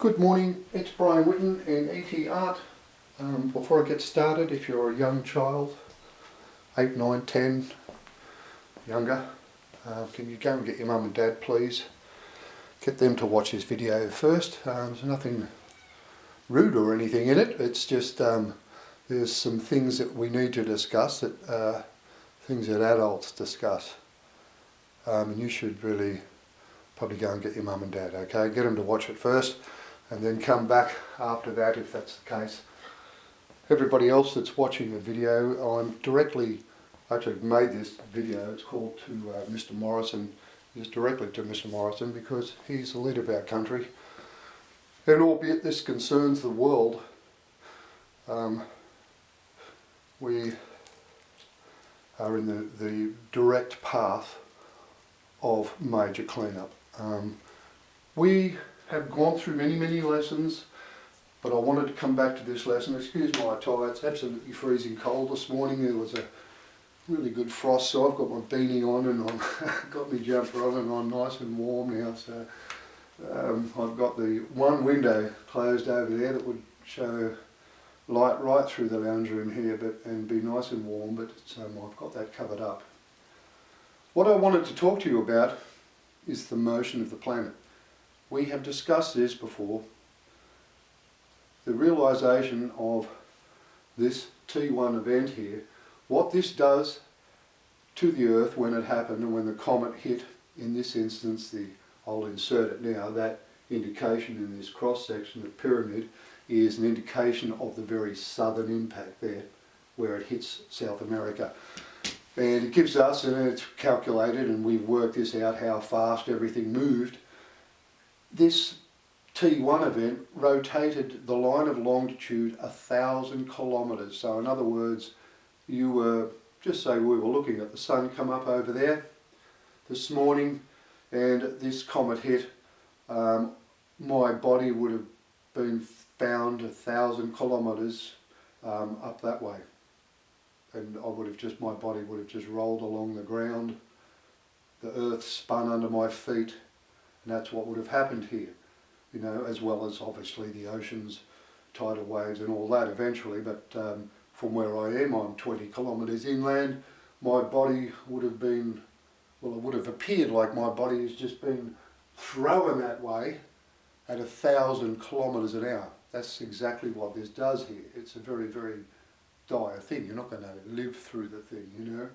Good morning, it's Brian Whitten and ET Art. Before I get started, if you're a young child, 8, 9, 10, younger, can you go and get your mum and dad please? Get them to watch this video first. There's nothing rude or anything in it, it's just there's some things that we need to discuss, that things that adults discuss. And you should really probably go and get your mum and dad, okay? Get them to watch it first and then come back after that if that's the case. Everybody else that's watching the video, I'm actually made this video, it's called to Mr Morrison, it's directly to Mr Morrison because he's the leader of our country. And albeit this concerns the world, we are in the direct path of major cleanup. We have gone through many lessons, but I wanted to come back to this lesson. Excuse my attire, it's absolutely freezing cold this morning. There was a really good frost, so I've got my beanie on and I've got my jumper on and I'm nice and warm now. So I've got the one window closed over there that would show light right through the lounge room here, and be nice and warm, but I've got that covered up. What I wanted to talk to you about is the motion of the planet. We have discussed this before. The realization of this T1 event here, what this does to the Earth when it happened and when the comet hit, in this instance, I'll insert it now, that indication in this cross section of pyramid is an indication of the very southern impact there, where it hits South America. And it gives us, and it's calculated, and we've worked this out, how fast everything moved. This T1 event rotated the line of longitude 1,000 kilometres. So in other words, you were, just say we were looking at the sun come up over there this morning, and this comet hit, my body would have been found 1,000 kilometres up that way. And my body would have just rolled along the ground, the earth spun under my feet, and that's what would have happened here, you know, as well as obviously the oceans, tidal waves and all that eventually. But from where I am, I'm 20 kilometres inland, my body would have been, well, it would have appeared like my body has just been thrown that way at 1,000 kilometres an hour. That's exactly what this does here. It's a very dire thing. You're not going to live through the thing, you know.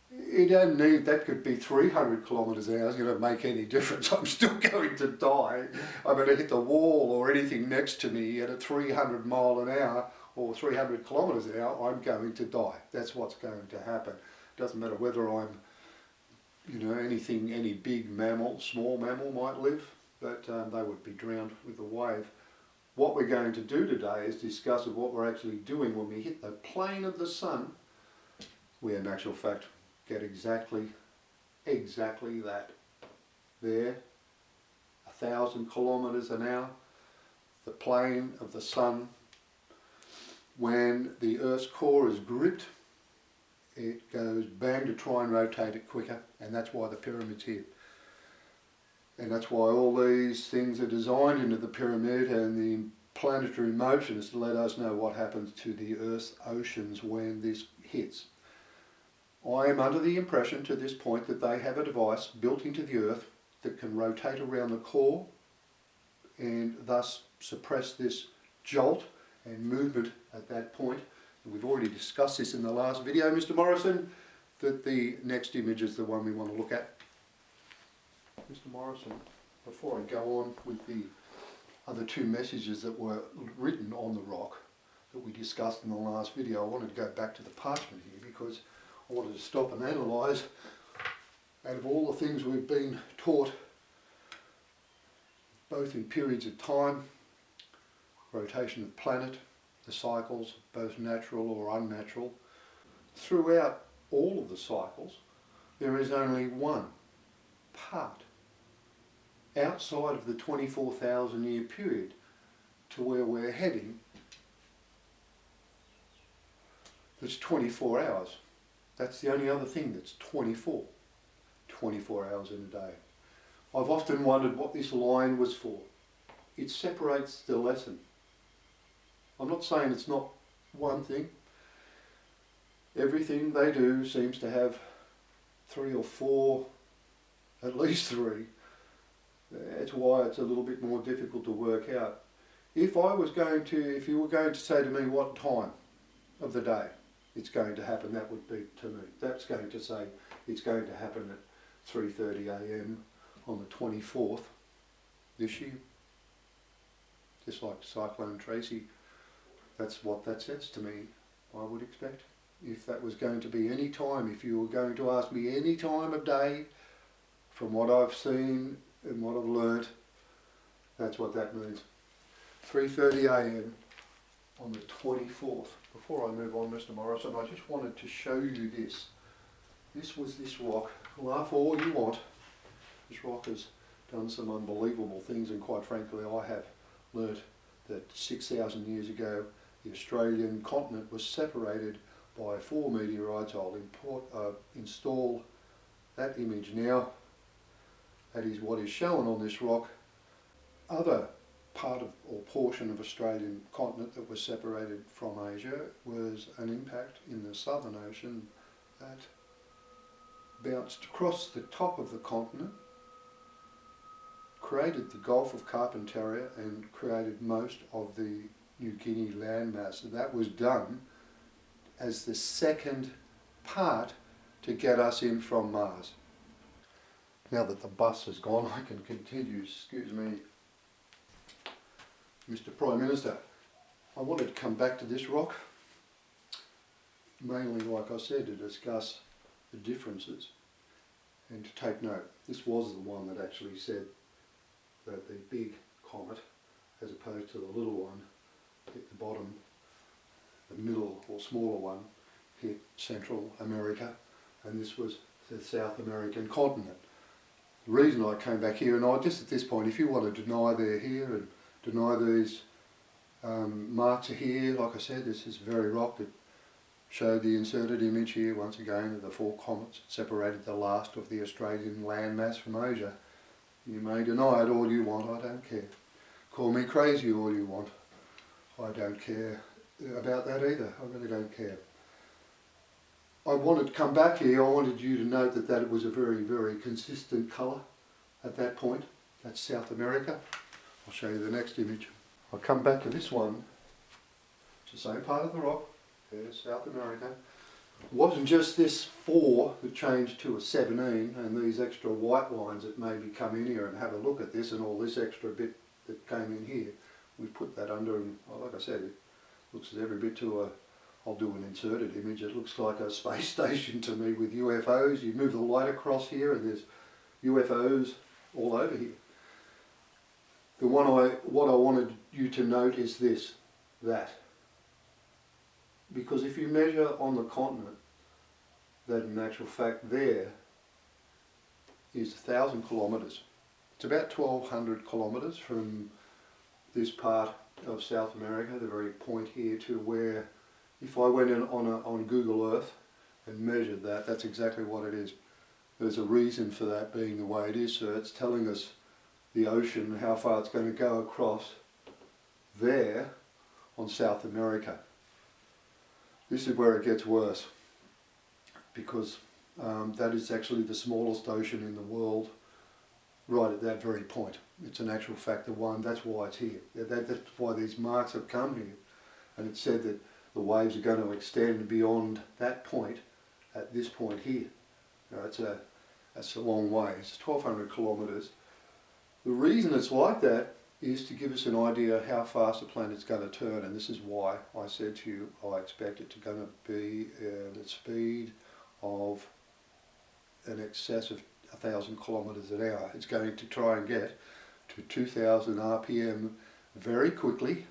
You don't need, that could be 300 kilometres an hour, it's going to make any difference. I'm still going to die. I'm going to hit the wall or anything next to me at a 300 mile an hour or 300 kilometres an hour, I'm going to die. That's what's going to happen. It doesn't matter whether I'm, you know, any big mammal, small mammal might live, but they would be drowned with the wave. What we're going to do today is discuss what we're actually doing when we hit the plane of the sun. We in actual fact get exactly that. There, 1,000 kilometres an hour, the plane of the sun. When the Earth's core is gripped, it goes bang to try and rotate it quicker, and that's why the pyramid's here. And that's why all these things are designed into the pyramid, and the planetary motion is to let us know what happens to the Earth's oceans when this hits. I am under the impression to this point that they have a device built into the Earth that can rotate around the core and thus suppress this jolt and movement at that point. And we've already discussed this in the last video, Mr Morrison, that the next image is the one we want to look at. Mr Morrison, before I go on with the other two messages that were written on the rock that we discussed in the last video, I wanted to go back to the parchment here because I wanted to stop and analyse, out of all the things we've been taught, both in periods of time, rotation of planet, the cycles, both natural or unnatural, throughout all of the cycles, there is only one part outside of the 24,000 year period to where we're heading that's 24 hours. That's the only other thing that's 24 hours in a day. I've often wondered what this line was for. it separates the lesson. I'm not saying it's not one thing. Everything they do seems to have 3 or 4, at least 3. That's why it's a little bit more difficult to work out. If you were going to say to me what time of the day it's going to happen, that would be to me. That's going to say it's going to happen at 3:30 a.m. on the 24th this year. Just like Cyclone Tracy, that's what that says to me, I would expect. If that was going to be any time, if you were going to ask me any time of day, from what I've seen and what I've learnt, that's what that means. 3:30 a.m. on the 24th. Before I move on, Mr Morrison, I just wanted to show you this. This was this rock. Laugh all you want. This rock has done some unbelievable things, and quite frankly I have learnt that 6,000 years ago the Australian continent was separated by 4 meteorites. I'll install that image now. That is what is shown on this rock. Other part of or portion of Australian continent that was separated from Asia was an impact in the Southern Ocean that bounced across the top of the continent, created the Gulf of Carpentaria and created most of the New Guinea landmass. And that was done as the second part to get us in from Mars. Now that the bus has gone, I can continue. Excuse me. Mr Prime Minister, I wanted to come back to this rock, mainly, like I said, to discuss the differences and to take note. This was the one that actually said that the big comet, as opposed to the little one, hit the bottom, the middle or smaller one hit Central America, and this was the South American continent. The reason I came back here, and I just at this point, if you want to deny they're here and deny these marks are here, like I said, this is very rock that showed the inserted image here once again of the 4 comets that separated the last of the Australian landmass from Asia. You may deny it all you want, I don't care. Call me crazy all you want, I don't care about that either, I really don't care. I wanted to come back here, I wanted you to note that it was a very, very consistent colour at that point. That's South America. I'll show you the next image. I'll come back to this one. It's the same part of the rock. There's South America. It wasn't just this 4 that changed to a 17 and these extra white lines that maybe come in here and have a look at this and all this extra bit that came in here. We put that under, and like I said, it looks every bit to a, I'll do an inserted image, it looks like a space station to me with UFOs. You move the light across here and there's UFOs all over here. What I wanted you to note is that. Because if you measure on the continent, that in actual fact there is 1,000 kilometres. It's about 1,200 kilometres from this part of South America, the very point here, to where, if I went in on Google Earth and measured that, that's exactly what it is. There's a reason for that being the way it is, so it's telling us the ocean, how far it's going to go across there on South America. This is where it gets worse, because that is actually the smallest ocean in the world, right at that very point. It's an actual fact the one, that's why it's here. That's why these marks have come here. And it said that the waves are going to extend beyond that point, at this point here. Now, that's a long way, it's 1,200 kilometres. The reason it's like that is to give us an idea how fast the planet's going to turn, and this is why I said to you I expect it to going to be at a speed of in excess of 1,000 kilometres an hour. It's going to try and get to 2,000 RPM very quickly,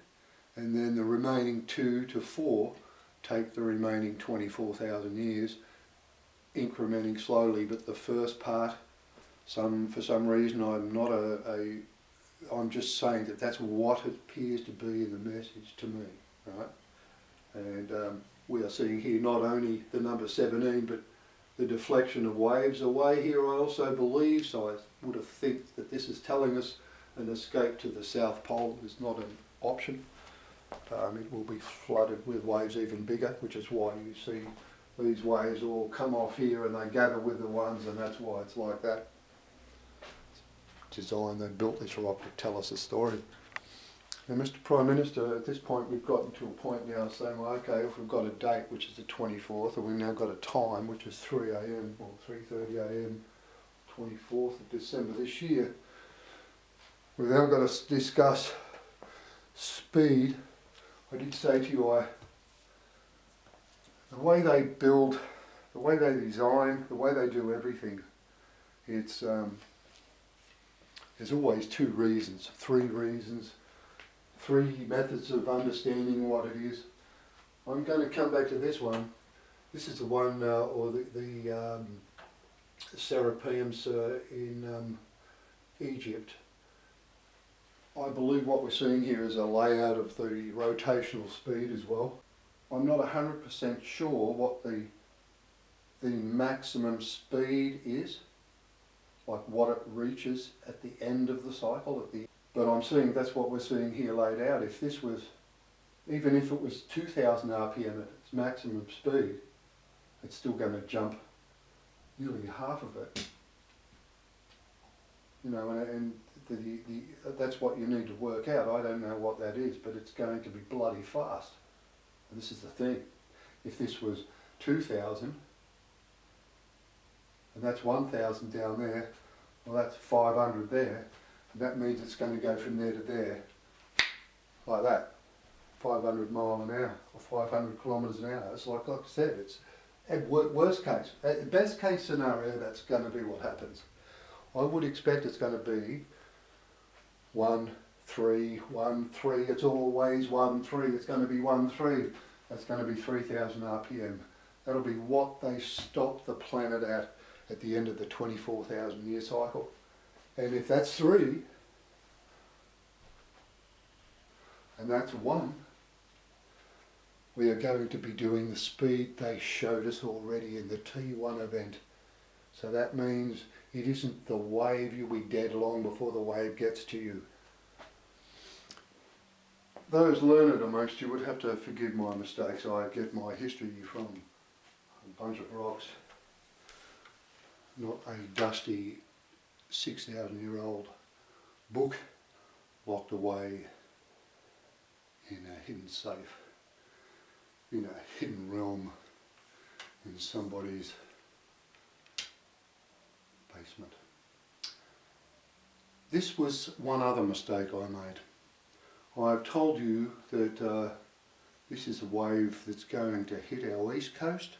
and then the remaining 2 to 4 take the remaining 24,000 years, incrementing slowly. But the first part, for some reason, I'm just saying that that's what it appears to be in the message to me, right? And we are seeing here not only the number 17, but the deflection of waves away here, I also believe, so I would have think that this is telling us an escape to the South Pole is not an option. It will be flooded with waves even bigger, which is why you see these waves all come off here and they gather with the ones, and that's why it's like that. Designed and built this rock to tell us a story. Now, Mr Prime Minister, at this point we've gotten to a point now saying, well, okay, if we've got a date which is the 24th, and we've now got a time which is 3 AM or 3:30 AM, 24th of December this year, we've now got to discuss speed. I did say to you, the way they build, the way they design, the way they do everything, it's there's always three reasons, three methods of understanding what it is. I'm going to come back to this one. This is the one, or the Serapeums in Egypt. I believe what we're seeing here is a layout of the rotational speed as well. I'm not 100% sure what the maximum speed is, like what it reaches at the end of the cycle. But I'm seeing that's what we're seeing here laid out. If this was, even if it was 2,000 RPM at its maximum speed, it's still going to jump nearly half of it. You know, and that's what you need to work out. I don't know what that is, but it's going to be bloody fast. And this is the thing. If this was 2,000, and that's 1,000 down there, well, that's 500 there. And that means it's going to go from there to there, like that, 500 mile an hour, or 500 kilometres an hour. It's like I said, it's at worst case. At best case scenario, that's going to be what happens. I would expect it's going to be 1, 3, 1, 3. It's always 1, 3. It's going to be 1, 3. That's going to be 3,000 RPM. That'll be what they stop the planet at the end of the 24,000 year cycle. And if that's 3, and that's 1, we are going to be doing the speed they showed us already in the T1 event. So that means it isn't the wave, you'll be dead long before the wave gets to you. Those learned amongst you would have to forgive my mistakes. I get my history from a bunch of rocks, not a dusty 6,000-year-old book locked away in a hidden safe, in a hidden realm in somebody's basement. This was one other mistake I made. I've told you that this is a wave that's going to hit our east coast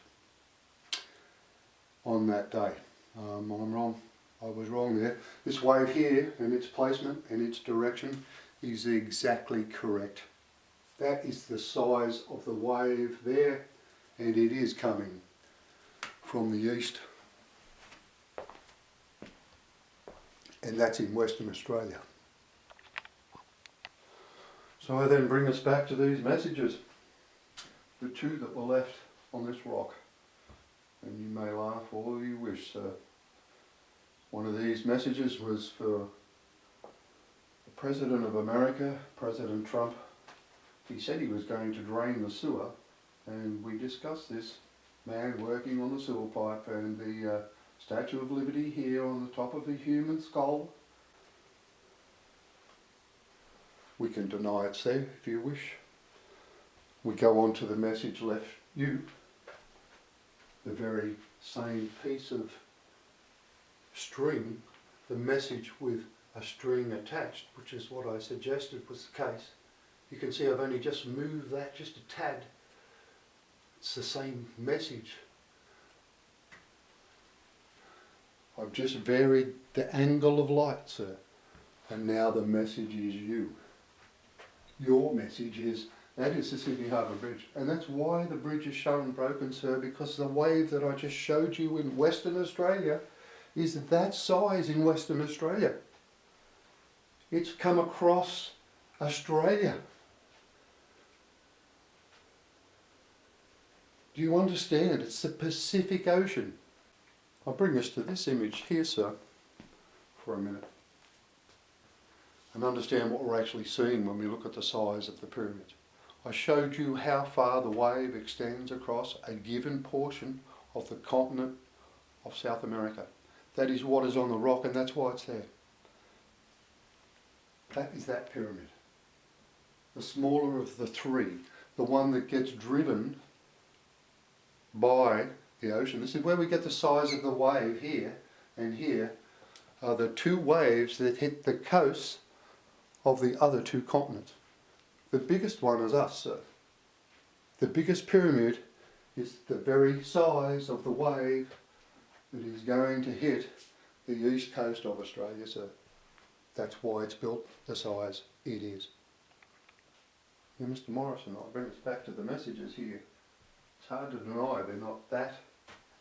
on that day. I'm wrong. I was wrong there. This wave here and its placement and its direction is exactly correct. That is the size of the wave there, and it is coming from the east. And that's in Western Australia. So I then bring us back to these messages, the two that were left on this rock. And you may laugh all you wish, sir. One of these messages was for the President of America, President Trump. He said he was going to drain the sewer, and we discussed this man working on the sewer pipe and the Statue of Liberty here on the top of a human skull. We can deny it's there if you wish. We go on to the message left you, the very same piece of string, the message with a string attached, which is what I suggested was the case. You can see I've only just moved that just a tad. It's the same message. I've just varied the angle of light, sir, and now the message is you. Your message is, that is the Sydney Harbour Bridge, and that's why the bridge is shown broken, sir, because the wave that I just showed you in Western Australia is that size in Western Australia. It's come across Australia. Do you understand? It's the Pacific Ocean. I'll bring us to this image here, sir, for a minute. and understand what we're actually seeing when we look at the size of the pyramids. I showed you how far the wave extends across a given portion of the continent of South America. That is what is on the rock, and that's why it's there. That is that pyramid. The smaller of the three, the one that gets driven by the ocean. This is where we get the size of the wave here, and here are the two waves that hit the coasts of the other two continents. The biggest one is us, sir. The biggest pyramid is the very size of the wave that is going to hit the east coast of Australia, sir. That's why it's built the size it is. Now, Mr Morrison, I'll bring us back to the messages here. It's hard to deny they're not that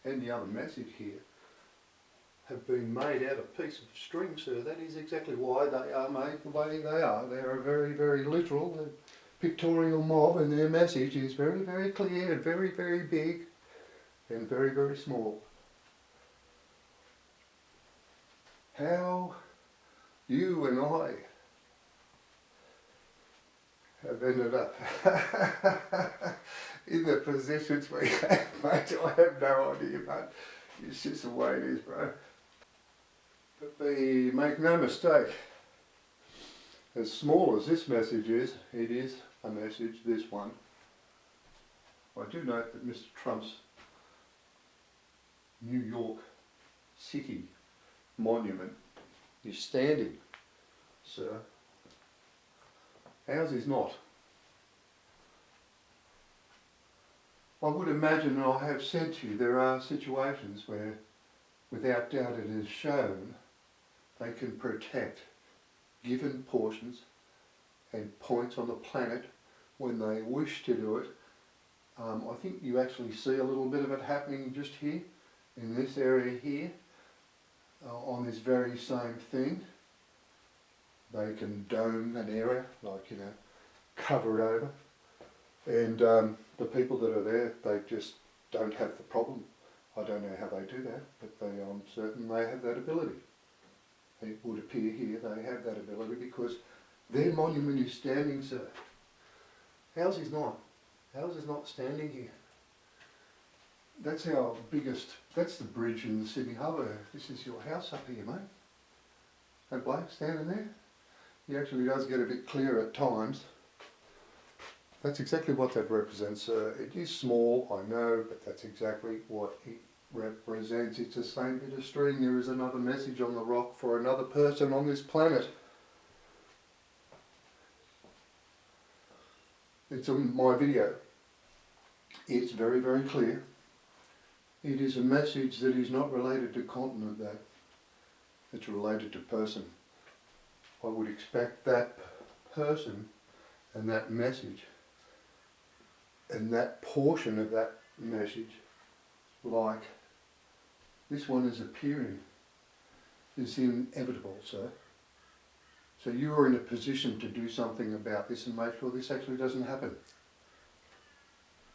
and the other message here have been made out of a piece of string, sir. That is exactly why they are made the way they are. They are very, very literal, a pictorial mob, and their message is very, very clear and very, very big and very, very small. How you and I have ended up in the positions we have, mate, I have no idea, but it's just the way it is, bro. But make no mistake, as small as this message is, it is a message, this one. I do note that Mr Trump's New York City monument is standing, sir. Ours is not. I would imagine, and I have said to you, there are situations where, without doubt it is shown, they can protect given portions and points on the planet when they wish to do it. I think you actually see a little bit of it happening just here, in this area here, on this very same thing. They can dome an area, like, you know, cover it over. And the people that are there, they just don't have the problem. I don't know how they do that, but I'm certain they have that ability. It would appear here they have that ability because their monument is standing, sir. Ours is not. Ours is not standing here. That's our biggest, that's the bridge in the Sydney Harbour. This is your house up here, mate. That bloke standing there, he actually does get a bit clear at times. That's exactly what that represents. It is small, I know, but that's exactly what it represents. It's the same bit of string. There is another message on the rock for another person on this planet. It's on my video. It's very, very clear. It is a message that is not related to continent, though. It's related to person. I would expect that person and that message and that portion of that message, like this one is appearing, is inevitable, sir. So you are in a position to do something about this and make sure this actually doesn't happen.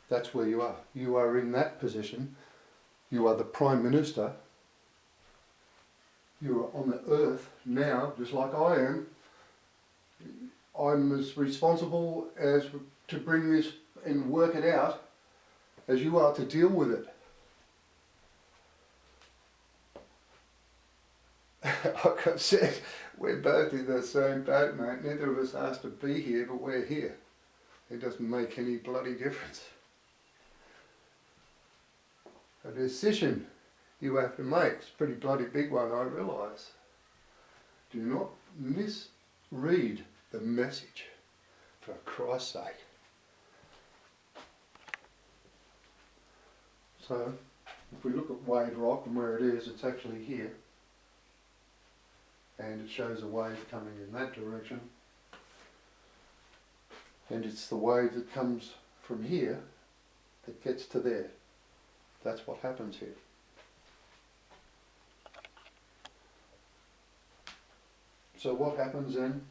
That's where you are. You are in that position. You are the Prime Minister. You are on the earth now, just like I am. I'm as responsible as to bring this and work it out as you are to deal with it. Like I said, we're both in the same boat, mate. Neither of us asked to be here, but we're here. It doesn't make any bloody difference. A decision you have to make. It's a pretty bloody big one, I realise. Do not misread the message, for Christ's sake. So, if we look at Wave Rock and where it is, it's actually here. And it shows a wave coming in that direction. And it's the wave that comes from here that gets to there. That's what happens here. So what happens then?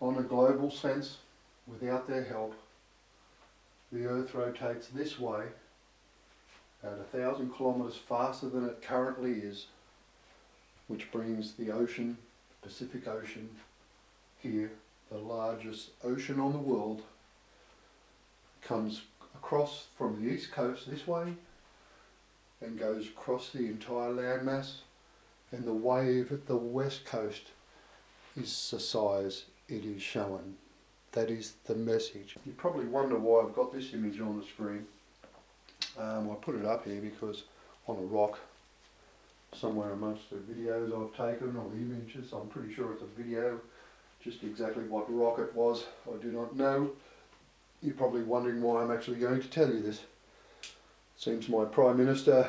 On a global sense, without their help, the Earth rotates this way at 1,000 kilometres faster than it currently is, which brings the ocean Pacific Ocean here, the largest ocean on the world, comes across from the east coast this way and goes across the entire landmass, and the wave at the west coast is the size it is showing. That is the message. You probably wonder why I've got this image on the screen. I put it up here because on a rock somewhere amongst the videos I've taken, or the images, I'm pretty sure it's a video, just exactly what rock it was I do not know. You're probably wondering why I'm actually going to tell you this. Seems my Prime Minister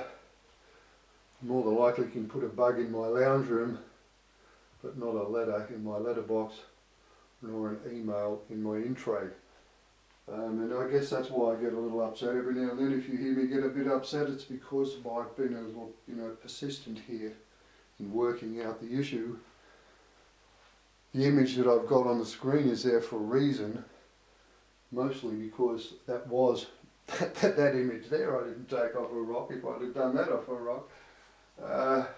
more than likely can put a bug in my lounge room, but not a letter in my letterbox, nor an email in my in tray. And I guess that's why I get a little upset every now and then. If you hear me get a bit upset, it's because I've been a little, persistent here in working out the issue. The image that I've got on the screen is there for a reason, mostly because that was that image there I didn't take off a rock. If I'd have done that off a rock,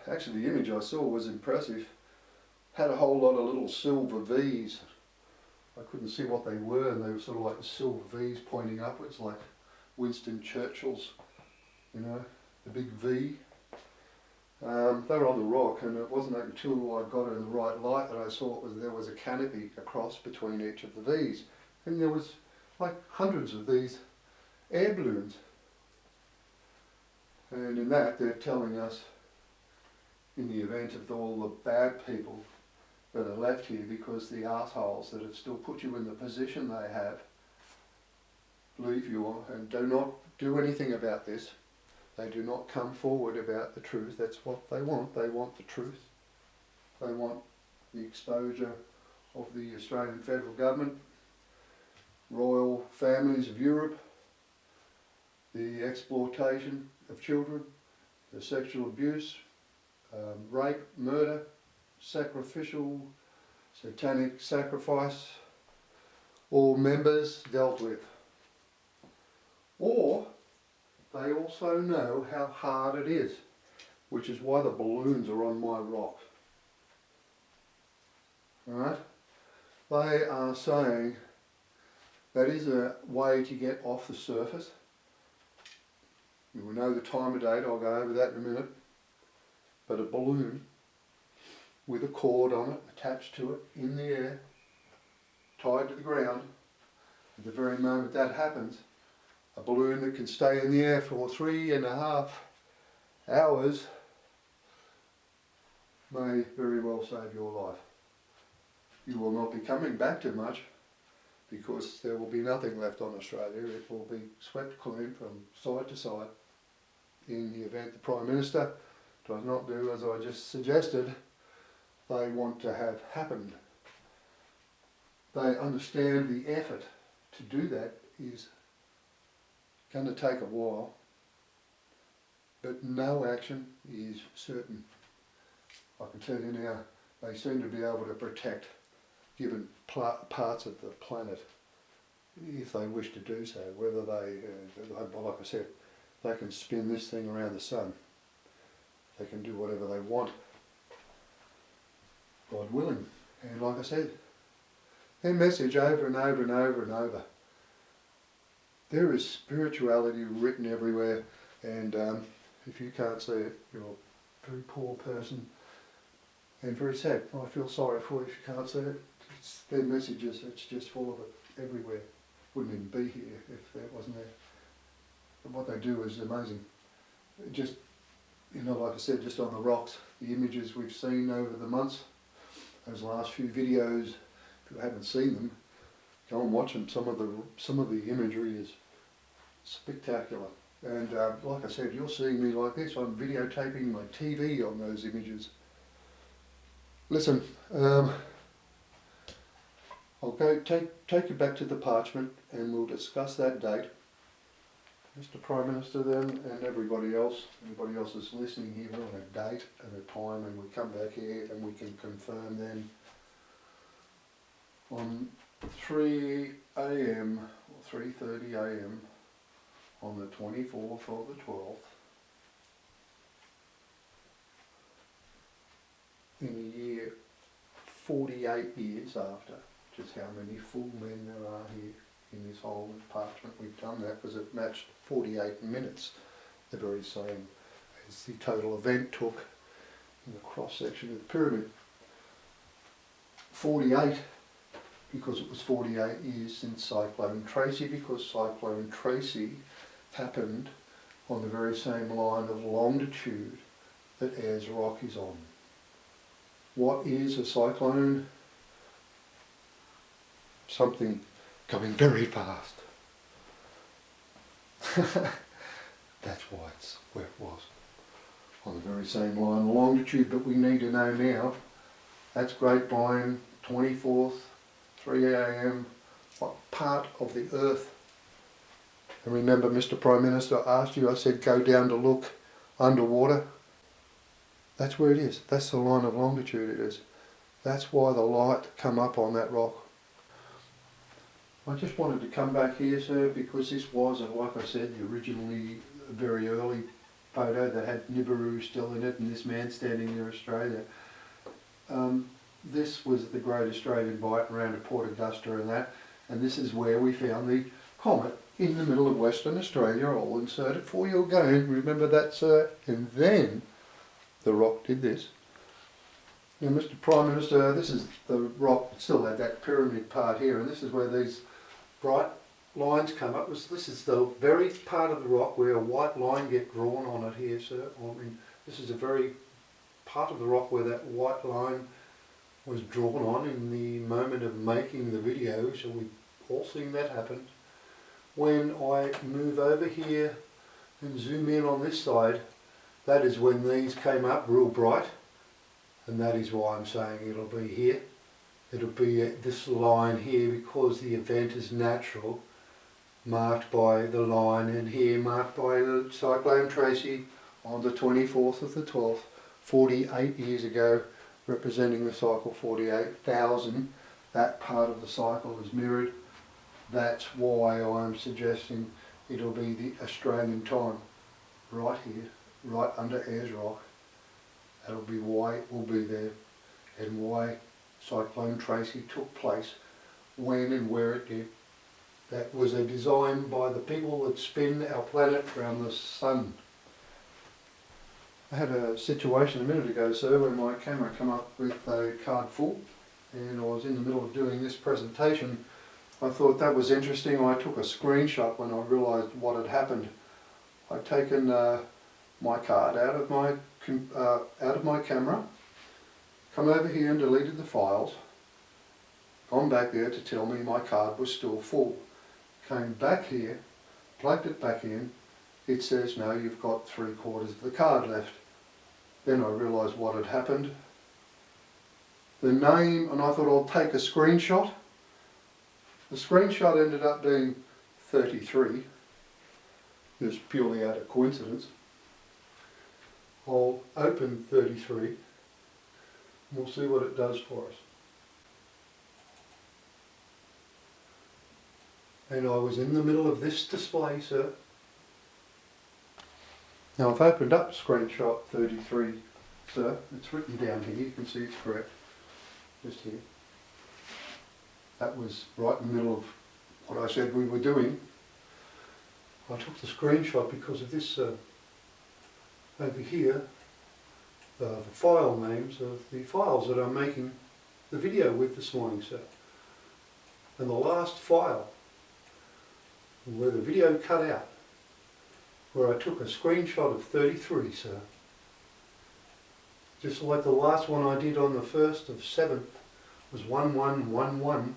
actually the image I saw was impressive. Had a whole lot of little silver V's. I couldn't see what they were, and they were sort of like the silver V's pointing upwards, like Winston Churchill's, the big V. They were on the rock, and it wasn't until I got it in the right light that I saw there was a canopy across between each of the V's. And there was like hundreds of these air balloons. And in that, they're telling us, in the event of all the bad people that are left here, because the assholes that have still put you in the position they have leave you and do not do anything about this. They do not come forward about the truth. That's what they want. They want the truth. They want the exposure of the Australian federal government, royal families of Europe, the exploitation of children, the sexual abuse, rape, murder, sacrificial, satanic sacrifice, all members dealt with. Or they also know how hard it is, which is why the balloons are on my rock. Alright? They are saying that is a way to get off the surface. You will know the time of date, I'll go over that in a minute. But a balloon with a cord on it, attached to it, in the air, tied to the ground, at the very moment that happens, a balloon that can stay in the air for 3.5 hours may very well save your life. You will not be coming back too much, because there will be nothing left on Australia. It will be swept clean from side to side in the event the Prime Minister does not do as I just suggested they want to have happened. They understand the effort to do that is going to take a while, but no action is certain. I can tell you now, they seem to be able to protect given parts of the planet if they wish to do so. Whether they, like I said, they can spin this thing around the sun. They can do whatever they want, God willing. And like I said, their message over and over and over and over. There is spirituality written everywhere, and if you can't see it, you're a very poor person and very sad. I feel sorry for you if you can't see it. It's their messages, it's just full of it everywhere. Wouldn't even be here if that wasn't there. But what they do is amazing. Just, like I said, just on the rocks, the images we've seen over the months, those last few videos, if you haven't seen them, go and watch them. Some of the imagery is spectacular. And like I said, you're seeing me like this. I'm videotaping my TV on those images. Listen, I'll go take you back to the parchment and we'll discuss that date. Mr Prime Minister then, and everybody else that's listening here, we're on a date and a time, and we come back here and we can confirm then on 3 AM or 3:30 AM on the 24th or the 12th in the year 48 years after, just how many full men there are here in this whole parchment. We've done that because it matched 48 minutes, the very same as the total event took in the cross section of the pyramid. 48 because it was 48 years since Cyclone Tracy, because Cyclone Tracy happened on the very same line of longitude that Ayers Rock is on. What is a cyclone? Something going very fast. That's why it's where it was, on the very same line of longitude. But we need to know now, that's Grapevine, 24th, 3 AM, what part of the earth? And remember, Mr Prime Minister asked you, I said go down to look underwater. That's where it is. That's the line of longitude it is. That's why the light come up on that rock. I just wanted to come back here, sir, because this was, like I said, the originally very early photo that had Nibiru still in it and this man standing near Australia. This was the Great Australian Bight around to Port Augusta and that, and this is where we found the comet in the middle of Western Australia. I'll insert it for you again. Remember that, sir? And then the rock did this. Now, Mr Prime Minister, this is the rock, still had that pyramid part here, and this is where these bright lines come up. This is the very part of the rock where a white line get drawn on it here, sir. I mean, this is a very part of the rock where that white line was drawn on in the moment of making the video, so we've all seen that happen. When I move over here and zoom in on this side, that is when these came up real bright, and that is why I'm saying it'll be here. It'll be at this line here because the event is natural, marked by the line, and here marked by the Cyclone Tracy on the 24th of the 12th, 48 years ago, representing the cycle 48,000. That part of the cycle is mirrored. That's why I'm suggesting it'll be the Australian time, right here, right under Ayers Rock. That'll be why it will be there, and why Cyclone Tracy took place, when and where it did. That was a design by the people that spin our planet around the sun. I had a situation a minute ago, sir, where my camera came up with a card full, and I was in the middle of doing this presentation. I thought that was interesting. I took a screenshot when I realised what had happened. I'd taken my card out of my camera, come over here and deleted the files, gone back there to tell me my card was still full. Came back here, plugged it back in, it says no, you've got 3/4 of the card left. Then I realised what had happened. The name, and I thought I'll take a screenshot. The screenshot ended up being 33, just purely out of coincidence. I'll open 33 and we'll see what it does for us. And I was in the middle of this display, sir. Now I've opened up screenshot 33, sir. It's written down here, you can see it's correct, just here. That was right in the middle of what I said we were doing. I took the screenshot because of this over here, the file names of the files that I'm making the video with this morning, sir. And the last file where the video cut out, where I took a screenshot of 33, sir. Just like the last one I did on the 1st of 7th was 1111.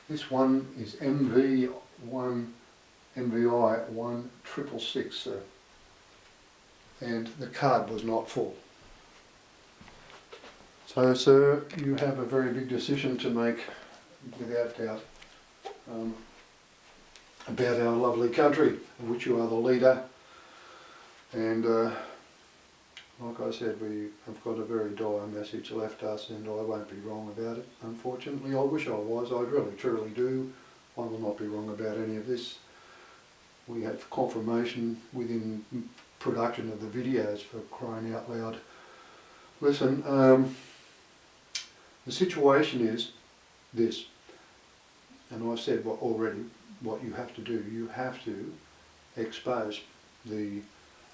This one is MVI 1666, sir. And the card was not full. So, sir, you have a very big decision to make, without doubt, about our lovely country, of which you are the leader. And like I said, we have got a very dire message left us, and I won't be wrong about it. Unfortunately, I wish I was. I really, truly do. I will not be wrong about any of this. We have confirmation within production of the videos, for crying out loud. Listen, The situation is this, and I've said already what you have to do. You have to expose the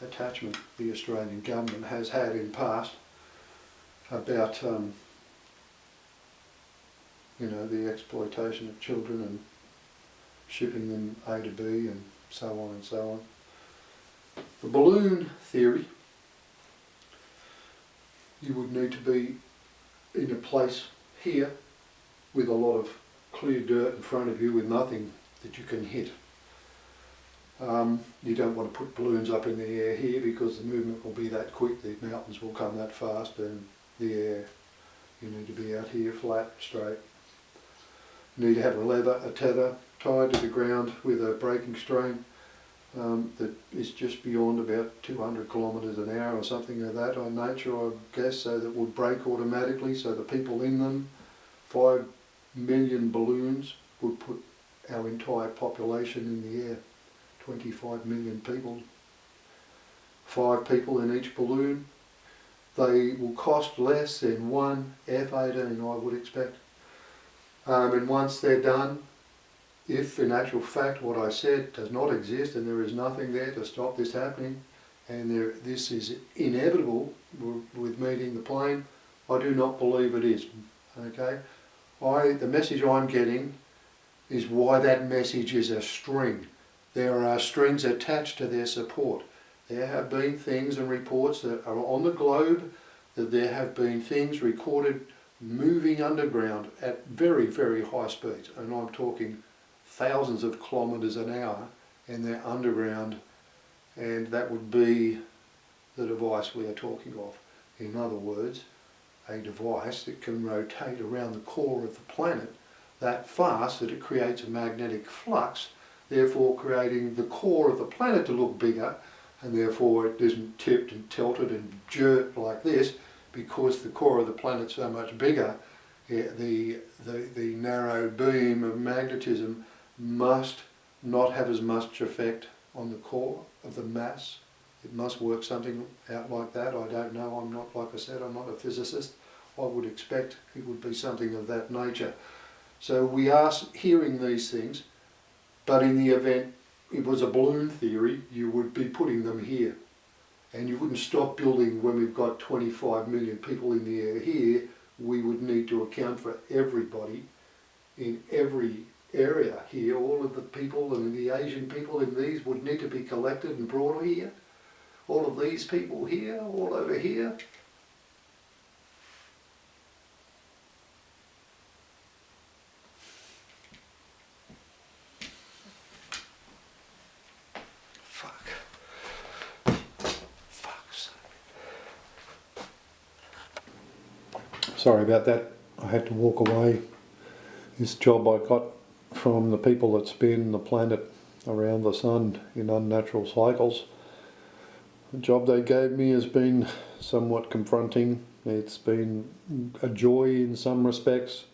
attachment the Australian government has had in past about you know, the exploitation of children and shipping them A to B and so on and so on. The balloon theory, you would need to be in a place here with a lot of clear dirt in front of you with nothing that you can hit. You don't want to put balloons up in the air here because the movement will be that quick, the mountains will come that fast, and the air, you need to be out here flat, straight. You need to have a tether tied to the ground with a braking strain that is just beyond about 200 kilometres an hour or something of that on nature, I guess, so that would brake automatically, so the people in them, 5 million balloons would put our entire population in the air. 25 million people, 5 people in each balloon. They will cost less than one F-18, I would expect. And once they're done, if in actual fact what I said does not exist and there is nothing there to stop this happening, and this is inevitable with meeting the plane, I do not believe it is. Okay, the message I'm getting is why that message is a string. There are strings attached to their support. There have been things and reports that are on the globe that there have been things recorded moving underground at very, very high speeds. And I'm talking thousands of kilometres an hour, and they're underground, and that would be the device we are talking of. In other words, a device that can rotate around the core of the planet that fast that it creates a magnetic flux, therefore creating the core of the planet to look bigger, and therefore it isn't tipped and tilted and jerked like this, because the core of the planet's so much bigger. The narrow beam of magnetism must not have as much effect on the core of the mass. It must work something out like that. I don't know. I'm not, like I said, I'm not a physicist. I would expect it would be something of that nature. So we are hearing these things. But in the event it was a balloon theory, you would be putting them here. And you wouldn't stop building when we've got 25 million people in the air here. We would need to account for everybody in every area here. All of the people and the Asian people in these would need to be collected and brought here. All of these people here, all over here. Sorry about that, I had to walk away. This job I got from the people that spin the planet around the sun in unnatural cycles. The job they gave me has been somewhat confronting. It's been a joy in some respects.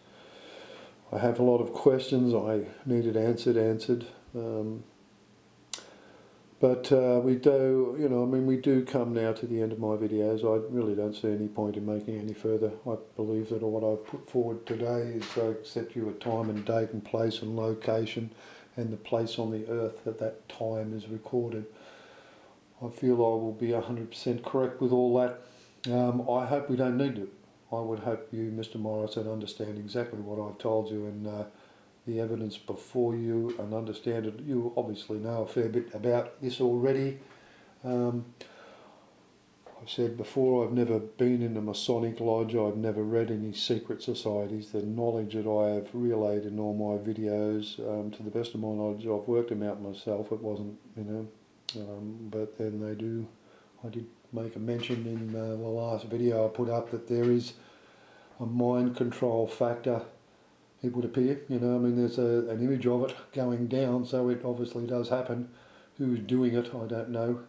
I have a lot of questions I needed answered. But we do, you know, I mean, we do come now to the end of my videos. I really don't see any point in making any further. I believe that what I've put forward today is I set you a time and date and place and location and the place on the earth that that time is recorded. I feel I will be 100% correct with all that. I hope we don't need to. I would hope you, Mr Morrison, understand exactly what I've told you and the evidence before you and understand it. You obviously know a fair bit about this already. I've said before, I've never been in a Masonic lodge, I've never read any secret societies. The knowledge that I have relayed in all my videos, to the best of my knowledge, I've worked them out myself. It wasn't, you know, but then I did make a mention in the last video I put up that there is a mind control factor, it would appear, you know, I mean there's an image of it going down, so it obviously does happen. Who's doing it, I don't know.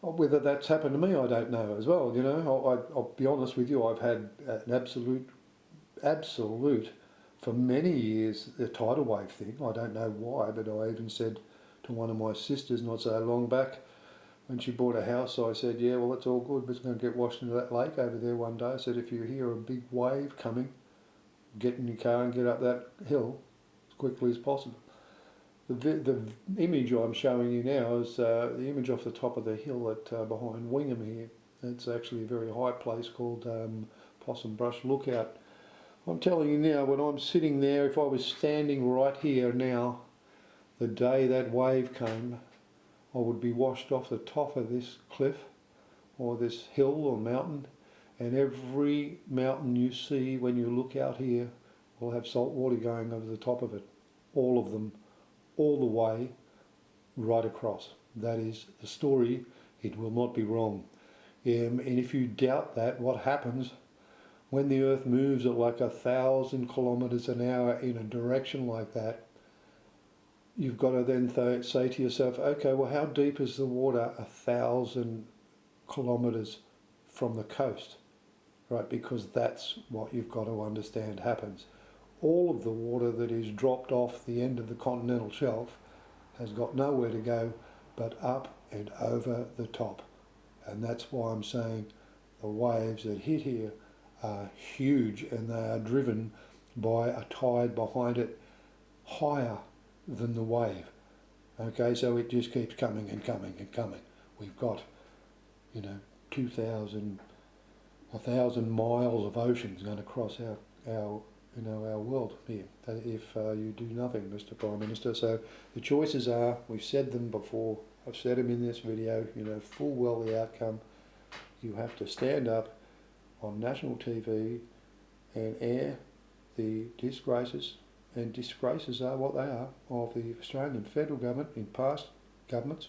Whether that's happened to me, I don't know as well, you know. I'll be honest with you, I've had an absolute, for many years, the tidal wave thing. I don't know why, but I even said to one of my sisters not so long back, when she bought a house, I said, yeah, well, that's all good, but it's going to get washed into that lake over there one day. I said, if you hear a big wave coming, get in your car and get up that hill as quickly as possible. The image I'm showing you now is the image off the top of the hill at behind Wingham here. It's actually a very high place called Possum Brush Lookout. I'm telling you now, when I'm sitting there, if I was standing right here now, the day that wave came, I would be washed off the top of this cliff or this hill or mountain, and every mountain you see when you look out here will have salt water going over the top of it. All of them, all the way, right across. That is the story. It will not be wrong. And if you doubt that, what happens when the earth moves at like 1,000 kilometers an hour in a direction like that? You've got to then say to yourself, okay, well, how deep is the water 1,000 kilometers from the coast? Right, because that's what you've got to understand happens. All of the water that is dropped off the end of the continental shelf has got nowhere to go but up and over the top. And that's why I'm saying the waves that hit here are huge, and they are driven by a tide behind it higher than the wave. Okay, so it just keeps coming and coming and coming. We've got, 1,000 miles of oceans going across our world here if you do nothing, Mr Prime Minister. So the choices are, we've said them before, I've said them in this video, full well the outcome. You have to stand up on national TV and air the disgraces, and disgraces are what they are, of the Australian federal government in past governments,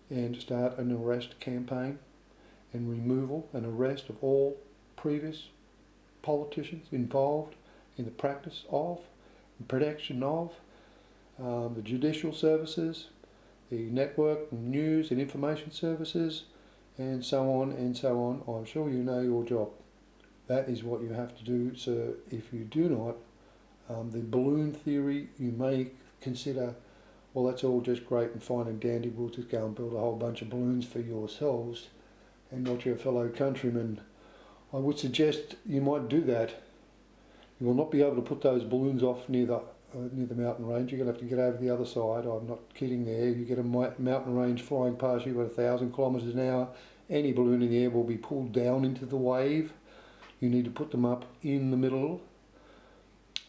and start an arrest campaign and removal and arrest of all previous politicians involved in the practice of and protection of the judicial services, the network and news and information services, and so on and so on. I'm sure you know your job. That is what you have to do. So if you do not, the balloon theory, you may consider, well, that's all just great and fine and dandy, we'll just go and build a whole bunch of balloons for yourselves and not your fellow countrymen. I would suggest you might do that. You will not be able to put those balloons off near the mountain range. You're going to have to get over the other side. I'm not kidding there. You get a mountain range flying past you at 1,000 kilometres an hour, any balloon in the air will be pulled down into the wave. You need to put them up in the middle.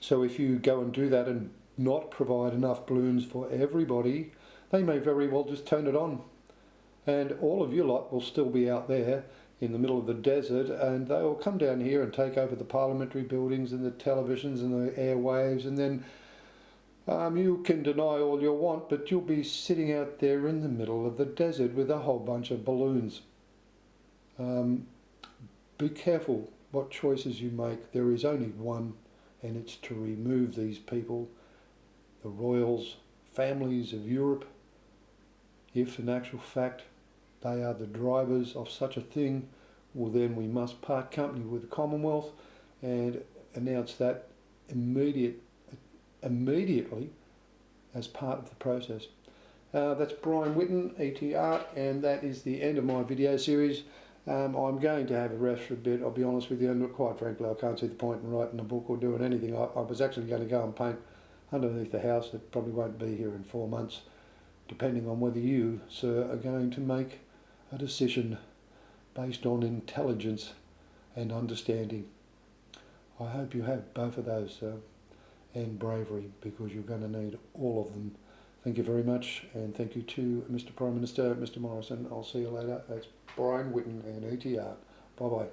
So if you go and do that and not provide enough balloons for everybody, they may very well just turn it on. And all of your lot will still be out there in the middle of the desert, and they will come down here and take over the parliamentary buildings and the televisions and the airwaves, and then you can deny all you want, but you'll be sitting out there in the middle of the desert with a whole bunch of balloons. Be careful what choices you make. There is only one, and it's to remove these people, the royals, families of Europe, if in actual fact they are the drivers of such a thing. Well, then we must part company with the Commonwealth and announce that immediately as part of the process. That's Brian Whitten, ET Art, and that is the end of my video series. I'm going to have a rest for a bit, I'll be honest with you, and quite frankly I can't see the point in writing a book or doing anything. I was actually going to go and paint underneath the house that probably won't be here in 4 months, depending on whether you, sir, are going to make a decision based on intelligence and understanding. I hope you have both of those, sir, and bravery, because you're going to need all of them. Thank you very much, and thank you to Mr Prime Minister, Mr Morrison. I'll see you later. That's Brian Whitten and ET Art. Bye bye.